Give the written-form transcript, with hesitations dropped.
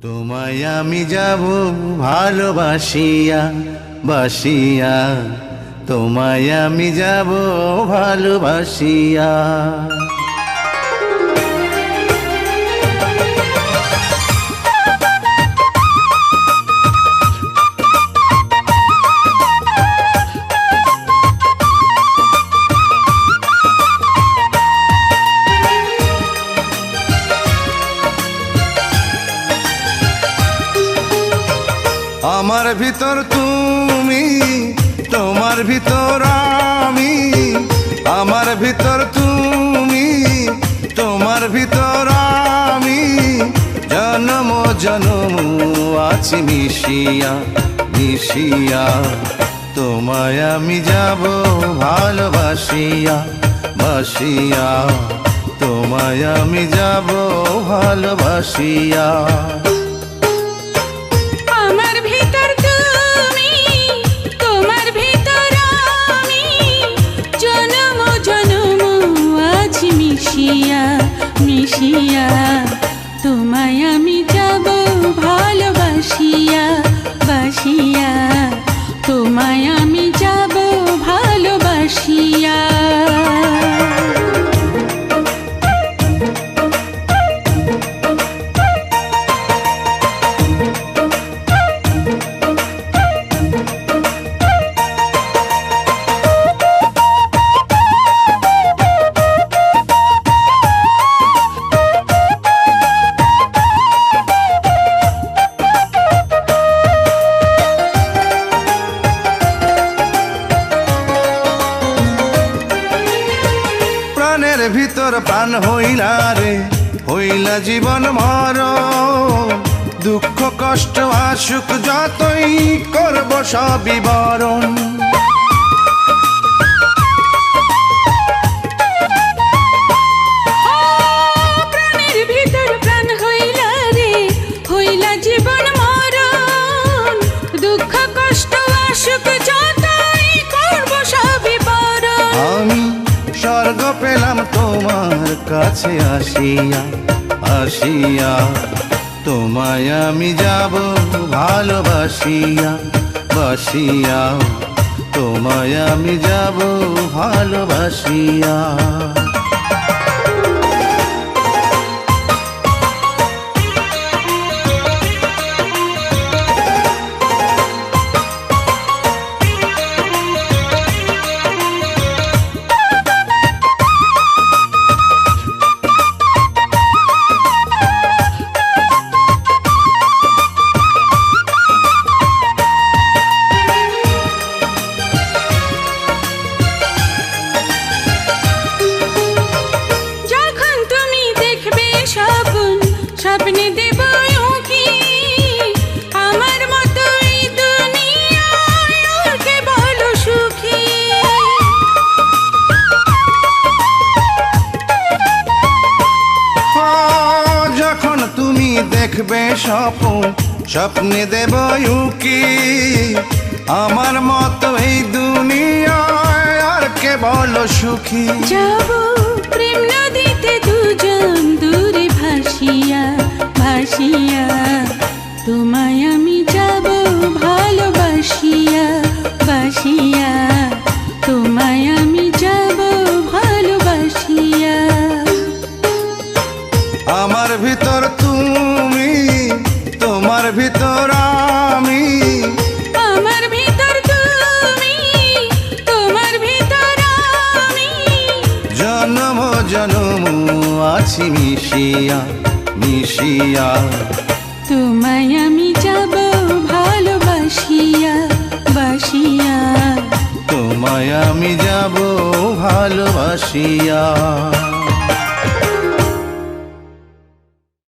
তোমায় আমি যাব ভালোবাসিয়া বাসিয়া, তোমায় আমি যাব ভালোবাসিয়া। আমার ভিতর তুমি, তোমার ভিতর আমি, আমার ভিতর তুমি, তোমার ভিতর আমি, জন্ম জন্ম আছি মিশিয়া মিশিয়া। তোমায় আমি যাব ভালোবাসিয়া বাসিয়া, তোমায় আমি যাব ভালোবাসিয়া। মিশিয়া মিশিয়া, তোমায় আমি যাব ভালোবাসিয়া বাসিয়া, তোমায় আমি যাব ভালোবাসিয়া। প্রাণের ভিতর প্রাণ হইলা রে, হইলা জীবন মর, দুঃখ কষ্ট আসুক যতই করব সবই বরণ। প্রাণের ভিতর প্রাণ হইলা রে, হইলা জীবন মরণ, দুঃখ কষ্ট আসুক যতই করব সবই বরণ। আমি স্বর্গ পেলাম তোমার কাছে আসিয়া আসিয়া, তোমায় আমি যাব ভালোবাসিয়া বাসিয়া, তোমায় আমি যাব ভালোবাসিয়া। স্বপ্নে দেব উঁকি, আমার মতো এই দুনিয়ায় আর কে বলো সুখী। যখন তুমি দেখবে স্বপ্ন, স্বপ্নে দেব উঁকি, আমার মতো এই দুনিয়ায় আর কে বলো সুখী। যাব প্রেম নদীতে দুজন দূরে ভাসিয়া ভাসিয়া, তোমায় আমি যাব ভালোবাসিয়া বাসিয়া, তোমায় আমি যাব ভালোবাসিয়া। আমার ভিতর তুমি, তোমার ভিতর আমি, আমার ভিতর তুমি, তোমার ভিতর আমি, জন্ম জন্ম আছি মিশিয়া মিশিয়া। তোমায় আমি যাব ভালোবাসিয়া বাসিয়া, তোমায় আমি যাব ভালোবাসিয়া।